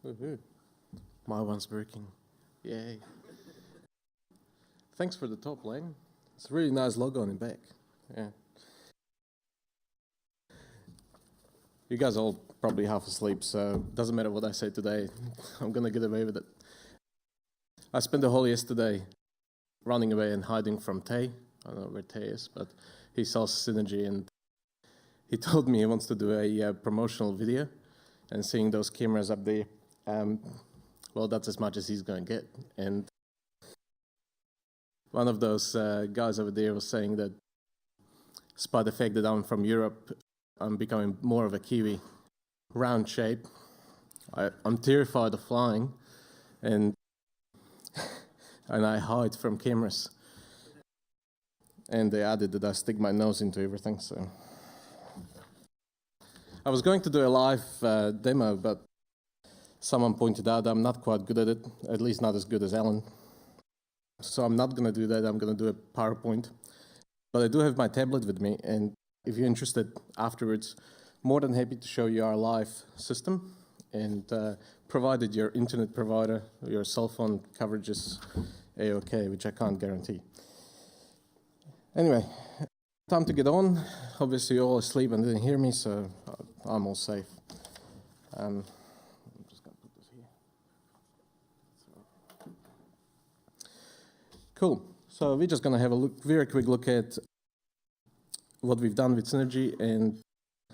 Woohoo. My one's working. Yay. Thanks for the top, Lane. It's a really nice logo on the back. Yeah. You guys are all probably half asleep, so it doesn't matter what I say today. I'm going to get away with it. I spent the whole yesterday running away and hiding from Tay. I don't know where Tay is, but he sells Synergy, and he told me he wants to do a promotional video, and seeing those cameras up there, well, that's as much as he's going to get. And one of those guys over there was saying that despite the fact that I'm from Europe, I'm becoming more of a Kiwi, round shape. I'm terrified of flying, and I hide from cameras. And they added that I stick my nose into everything. So I was going to do a live demo, but someone pointed out I'm not quite good at it, at least not as good as Alan. So I'm not going to do that. I'm going to do a PowerPoint. But I do have my tablet with me, and if you're interested afterwards, more than happy to show you our live system, and provided your internet provider, your cell phone coverage is A-OK, which I can't guarantee. Anyway, time to get on. Obviously, you're all asleep and didn't hear me, so I'm all safe. I'm just going to put this here. Cool. So we're just going to have a very quick look at what we've done with Synergy, and a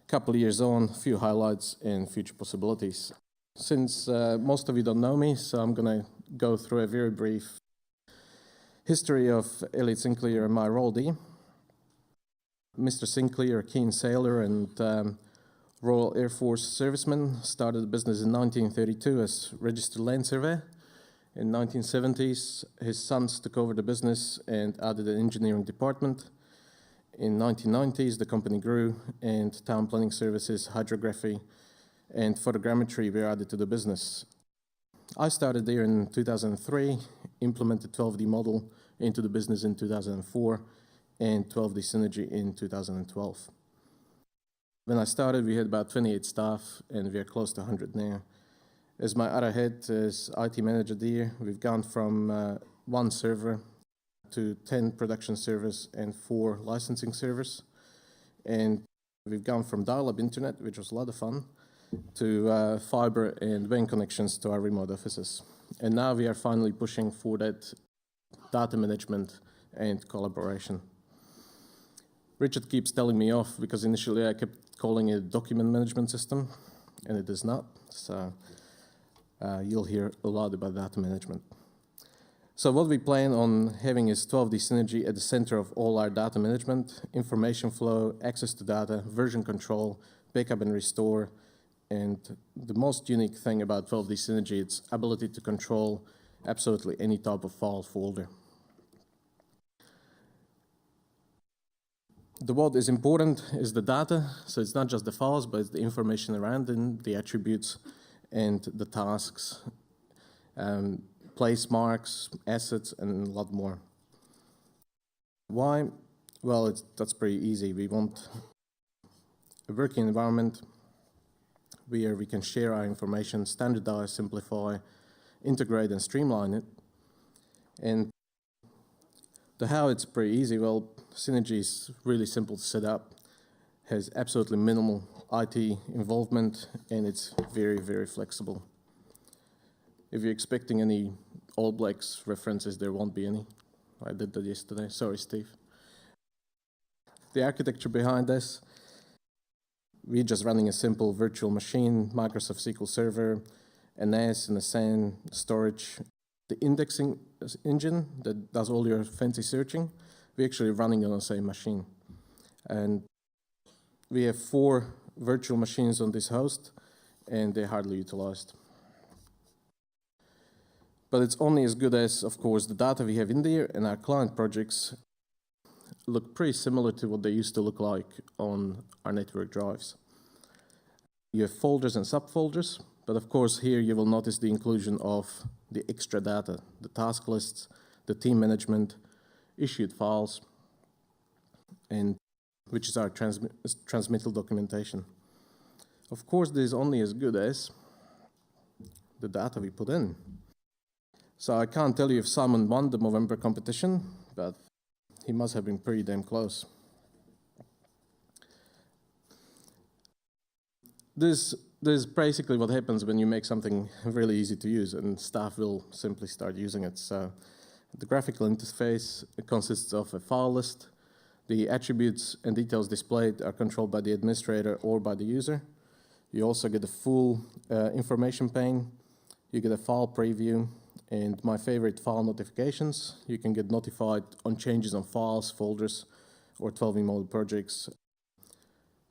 couple of years on, a few highlights and future possibilities. Since most of you don't know me, so I'm going to go through a very brief history of Eliot Sinclair and my role there. Mr. Sinclair, a keen sailor and Royal Air Force serviceman, started the business in 1932 as registered land surveyor. In 1970s, his sons took over the business and added an engineering department. In 1990s, the company grew, and town planning services, hydrography, and photogrammetry were added to the business. I started there in 2003, implemented 12D model into the business in 2004, and 12D Synergy in 2012. When I started, we had about 28 staff, and we are close to 100 now. As my other head as IT manager there, we've gone from 1 server to 10 production servers and 4 licensing servers. And we've gone from dial-up internet, which was a lot of fun, to fiber and WAN connections to our remote offices. And now we are finally pushing for that data management and collaboration. Richard keeps telling me off because initially I kept calling it a document management system, and it is not. So you'll hear a lot about data management. So what we plan on having is 12D Synergy at the center of all our data management, information flow, access to data, version control, backup and restore, and the most unique thing about 12D Synergy, its ability to control absolutely any type of file folder. The what is important is the data, so it's not just the files, but it's the information around them, the attributes, and the tasks, place marks, assets, and a lot more. Why? Well, that's pretty easy. We want a working environment where we can share our information, standardize, simplify, integrate, and streamline it. And the how, it's pretty easy. Well, Synergy is really simple to set up, has absolutely minimal IT involvement, and it's very, very flexible. If you're expecting any All Blacks references, there won't be any. I did that yesterday. Sorry, Steve. The architecture behind this, we're just running a simple virtual machine, Microsoft SQL Server, a NAS and a SAN storage. The indexing engine that does all your fancy searching, we're actually running on the same machine. And we have 4 virtual machines on this host, and they're hardly utilized. But it's only as good as, of course, the data we have in there, and our client projects look pretty similar to what they used to look like on our network drives. You have folders and subfolders, but of course here you will notice the inclusion of the extra data, the task lists, the team management, issued files, and which is our transmittal documentation. Of course, this is only as good as the data we put in. So I can't tell you if Simon won the Movember competition, but he must have been pretty damn close. This is basically what happens when you make something really easy to use, and staff will simply start using it. So the graphical interface consists of a file list. The attributes and details displayed are controlled by the administrator or by the user. You also get a full information pane. You get a file preview, and my favorite, file notifications. You can get notified on changes on files, folders, or 12-in-model projects.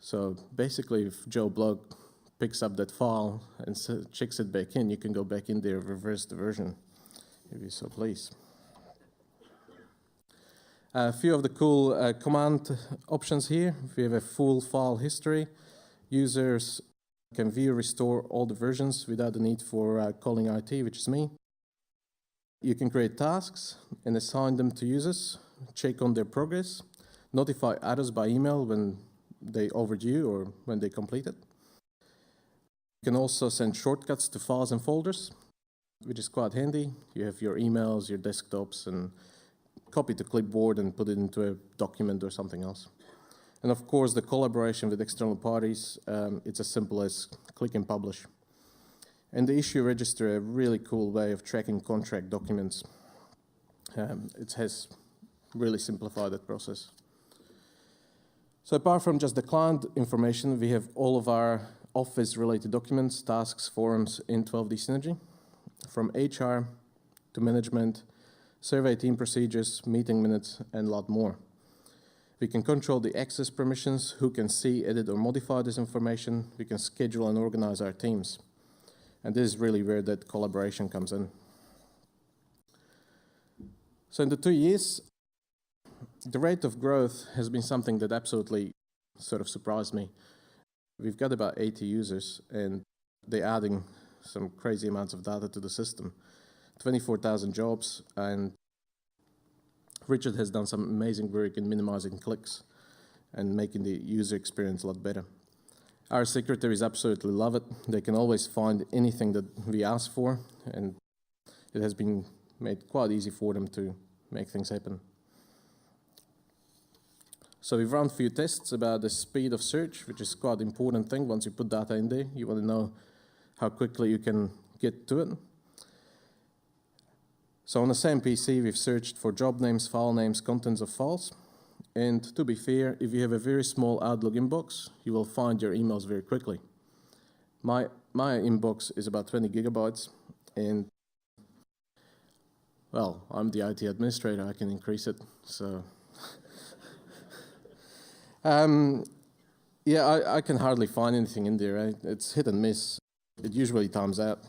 So basically, if Joe Bloke picks up that file and checks it back in, you can go back in there, reverse the version, if you so please. A few of the cool command options here. We have a full file history. Users can view, restore all the versions without the need for calling IT, which is me. You can create tasks and assign them to users, check on their progress, notify others by email when they overdue or when they complete it. You can also send shortcuts to files and folders, which is quite handy. You have your emails, your desktops, and copy to clipboard and put it into a document or something else. And of course, the collaboration with external parties, it's as simple as click and publish. And the issue register, a really cool way of tracking contract documents. It has really simplified that process. So apart from just the client information, we have all of our office-related documents, tasks, forums in 12D Synergy, from HR to management, survey team procedures, meeting minutes, and a lot more. We can control the access permissions, who can see, edit, or modify this information. We can schedule and organize our teams. And this is really where that collaboration comes in. So in the 2 years, the rate of growth has been something that absolutely sort of surprised me. We've got about 80 users, and they're adding some crazy amounts of data to the system. 24,000 jobs, and Richard has done some amazing work in minimizing clicks and making the user experience a lot better. Our secretaries absolutely love it. They can always find anything that we ask for, and it has been made quite easy for them to make things happen. So we've run a few tests about the speed of search, which is quite an important thing. Once you put data in there, you want to know how quickly you can get to it. So on the same PC, we've searched for job names, file names, contents of files. And to be fair, if you have a very small Outlook inbox, you will find your emails very quickly. My inbox is about 20 gigabytes, and well, I'm the IT administrator, I can increase it, so. Yeah, I can hardly find anything in there, right? It's hit and miss. It usually times out.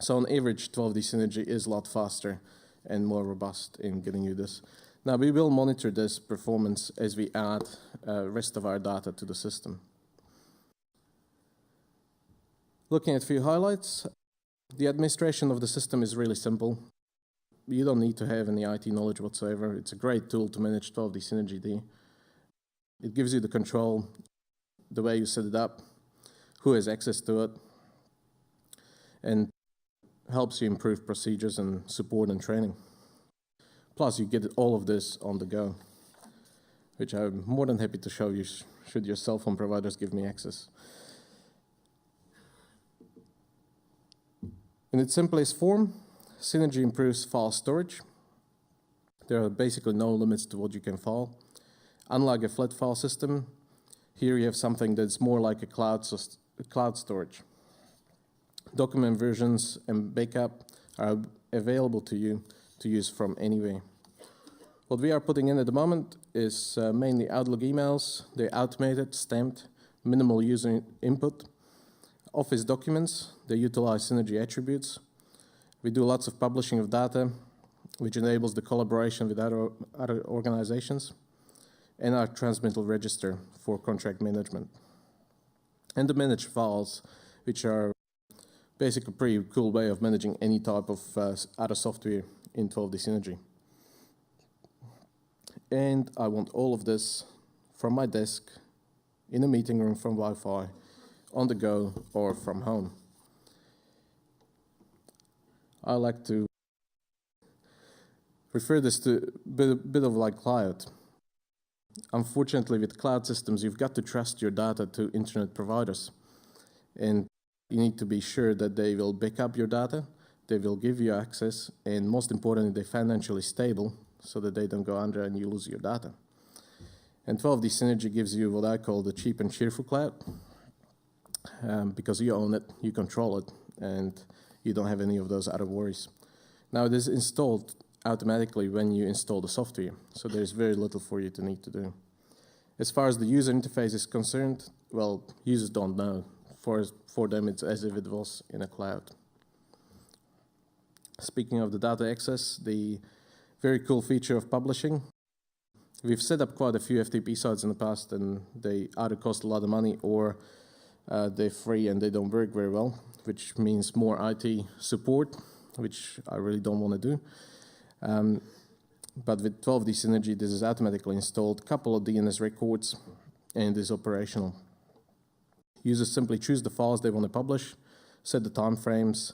So on average, 12D Synergy is a lot faster and more robust in getting you this. Now, we will monitor this performance as we add rest of our data to the system. Looking at a few highlights, the administration of the system is really simple. You don't need to have any IT knowledge whatsoever. It's a great tool to manage 12D Synergy D. It gives you the control, the way you set it up, who has access to it, and helps you improve procedures and support and training. Plus, you get all of this on the go, which I'm more than happy to show you should your cell phone providers give me access. In its simplest form, Synergy improves file storage. There are basically no limits to what you can file. Unlike a flat file system, here you have something that's more like a cloud storage. Document versions and backup are available to you to use from anywhere. What we are putting in at the moment is mainly Outlook emails. They're automated, stamped, minimal user input. Office documents, they utilize Synergy attributes. We do lots of publishing of data, which enables the collaboration with other organizations, and our transmittal register for contract management. And the managed files, which are basically a pretty cool way of managing any type of other software in 12D Synergy. And I want all of this from my desk, in a meeting room from Wi-Fi, on the go, or from home. I like to refer this to a bit of like cloud. Unfortunately, with cloud systems, you've got to trust your data to internet providers. And you need to be sure that they will back up your data, they will give you access, and most importantly, they're financially stable so that they don't go under and you lose your data. And 12D Synergy gives you what I call the cheap and cheerful cloud, because you own it, you control it, and you don't have any of those other worries. Now, it is installed automatically when you install the software, so there's very little for you to need to do. As far as the user interface is concerned, well, users don't know. For them, it's as if it was in a cloud. Speaking of the data access, the very cool feature of publishing, we've set up quite a few FTP sites in the past, and they either cost a lot of money or they're free and they don't work very well, which means more IT support, which I really don't want to do. But with 12D Synergy, this is automatically installed, couple of DNS records, and is operational. Users simply choose the files they want to publish, set the timeframes,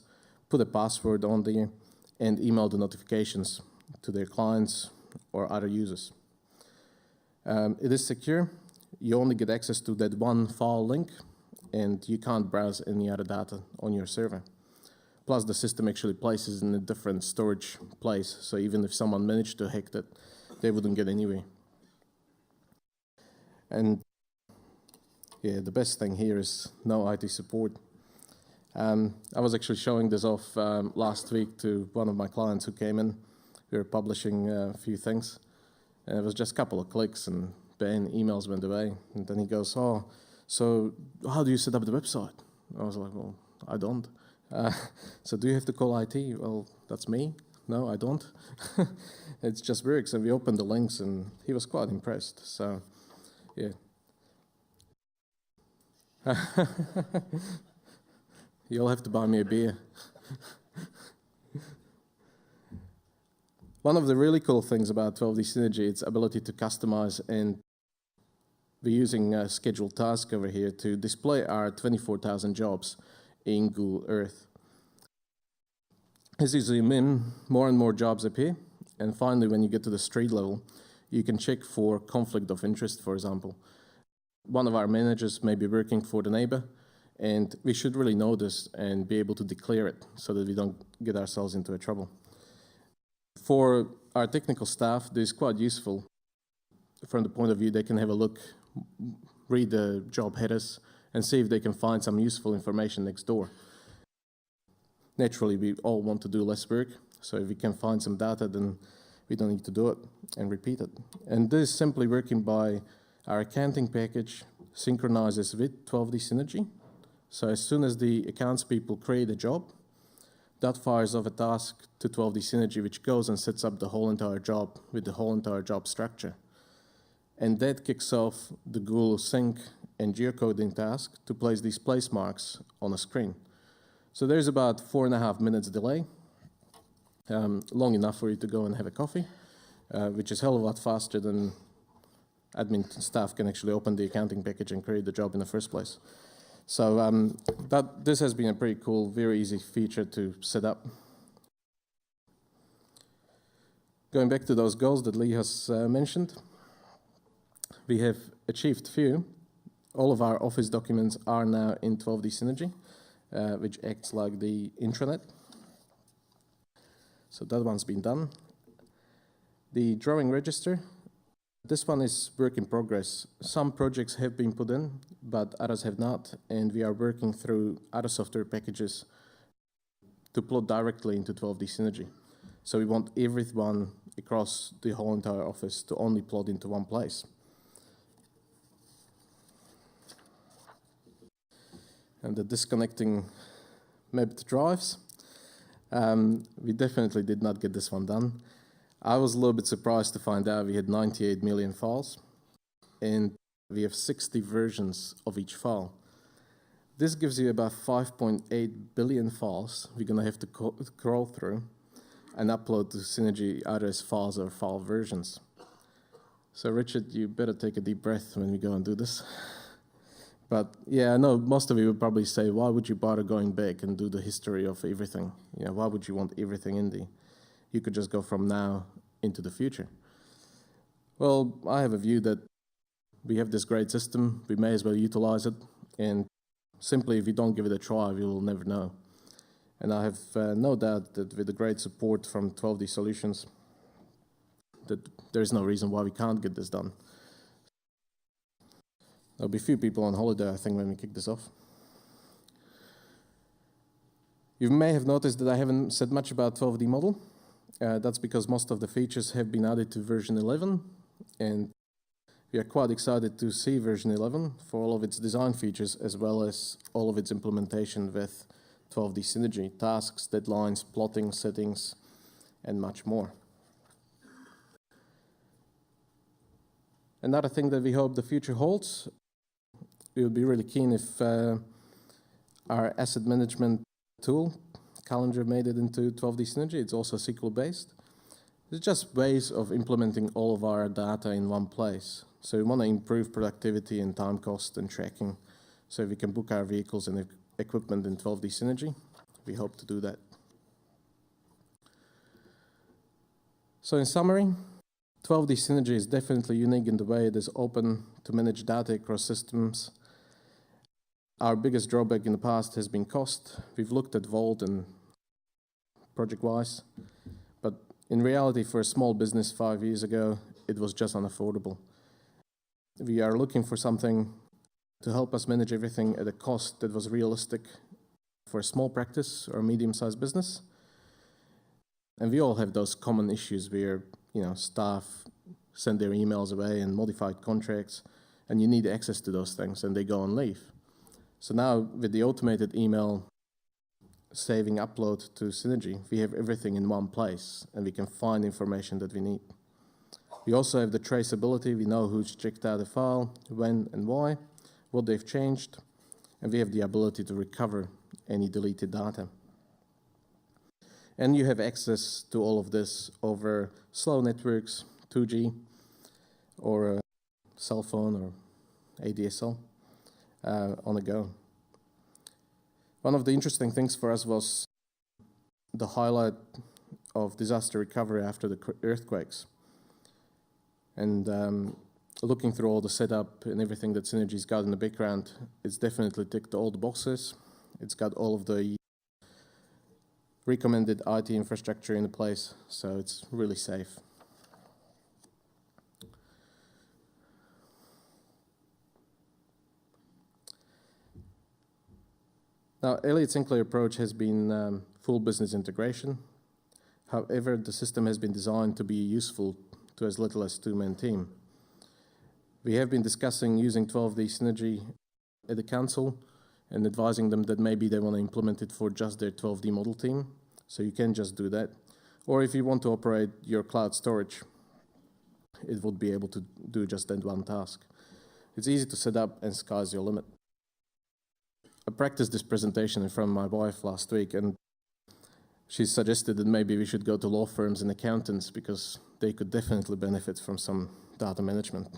put a password on there, and email the notifications to their clients or other users. It is secure. You only get access to that one file link, and you can't browse any other data on your server. Plus, the system actually places in a different storage place, so even if someone managed to hack that, they wouldn't get anywhere. And yeah, the best thing here is no IT support. I was actually showing this off last week to one of my clients who came in. We were publishing a few things, and it was just a couple of clicks, and bang, emails went away. And then he goes, "Oh, so how do you set up the website?" I was like, "Well, I don't." So do you have to call IT? Well, that's me. No, I don't. It just works. And we opened the links, and he was quite impressed. So, yeah. You'll have to buy me a beer. One of the really cool things about 12D Synergy is its ability to customize, and we're using a scheduled task over here to display our 24,000 jobs in Google Earth. As you zoom in, more and more jobs appear, and finally, when you get to the street level, you can check for conflict of interest, for example. One of our managers may be working for the neighbor, and we should really know this and be able to declare it so that we don't get ourselves into trouble. For our technical staff, this is quite useful from the point of view they can have a look, read the job headers, and see if they can find some useful information next door. Naturally, we all want to do less work, so if we can find some data, then we don't need to do it and repeat it. And this is simply working by our accounting package synchronizes with 12D Synergy. So as soon as the accounts people create a job, that fires off a task to 12D Synergy, which goes and sets up the whole entire job with the whole entire job structure. And that kicks off the Google Sync and geocoding task to place these place marks on a screen. So there's about 4.5 minutes delay, long enough for you to go and have a coffee, which is a hell of a lot faster than admin staff can actually open the accounting package and create the job in the first place. So this has been a pretty cool, very easy feature to set up. Going back to those goals that Lee has mentioned, we have achieved few. All of our Office documents are now in 12D Synergy, which acts like the intranet. So that one's been done. The drawing register, this one is work in progress. Some projects have been put in, but others have not, and we are working through other software packages to plot directly into 12D Synergy. So we want everyone across the whole entire Office to only plot into one place. And the disconnecting mapped drives, we definitely did not get this one done. I was a little bit surprised to find out we had 98 million files, and we have 60 versions of each file. This gives you about 5.8 billion files we're going to have to crawl through and upload to Synergy either as files or file versions. So Richard, you better take a deep breath when we go and do this, But yeah, I know most of you would probably say, why would you bother going back and do the history of everything? You know, why would you want everything in there? You could just go from now into the future. Well, I have a view that we have this great system, we may as well utilize it, and simply if you don't give it a try, you will never know. And I have no doubt that with the great support from 12D Solutions, that there is no reason why we can't get this done. There'll be a few people on holiday, I think, when we kick this off. You may have noticed that I haven't said much about 12D model. That's because most of the features have been added to version 11, and we are quite excited to see version 11 for all of its design features as well as all of its implementation with 12D Synergy, tasks, deadlines, plotting, settings, and much more. Another thing that we hope the future holds, we would be really keen if our asset management tool, Calendar, made it into 12D Synergy. It's also SQL based. It's just ways of implementing all of our data in one place. So we want to improve productivity and time cost and tracking so we can book our vehicles and equipment in 12D Synergy. We hope to do that. So in summary, 12D Synergy is definitely unique in the way it is open to manage data across systems. Our biggest drawback in the past has been cost. We've looked at Vault and ProjectWise, but in reality, for a small business 5 years ago, it was just unaffordable. We are looking for something to help us manage everything at a cost that was realistic for a small practice or medium-sized business. And we all have those common issues where, staff send their emails away and modified contracts, and you need access to those things, and they go on leave. So now, with the automated email saving upload to Synergy, we have everything in one place, and we can find information that we need. We also have the traceability. We know who's checked out a file, when and why, what they've changed, and we have the ability to recover any deleted data. And you have access to all of this over slow networks, 2G, or a cell phone or ADSL on the go. One of the interesting things for us was the highlight of disaster recovery after the earthquakes. And looking through all the setup and everything that Synergy's got in the background, it's definitely ticked all the boxes. It's got all of the recommended IT infrastructure in place, so it's really safe. Now, Eliot Sinclair approach has been full business integration. However, the system has been designed to be useful to as little as two-man team. We have been discussing using 12D Synergy at the council and advising them that maybe they want to implement it for just their 12D model team. So you can just do that. Or if you want to operate your cloud storage, it would be able to do just that one task. It's easy to set up and sky's your limit. I practiced this presentation in front of my wife last week, and she suggested that maybe we should go to law firms and accountants because they could definitely benefit from some data management.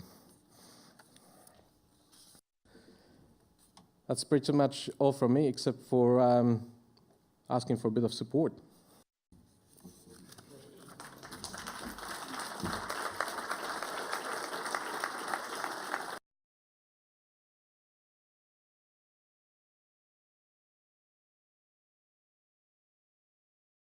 That's pretty much all from me, except for asking for a bit of support.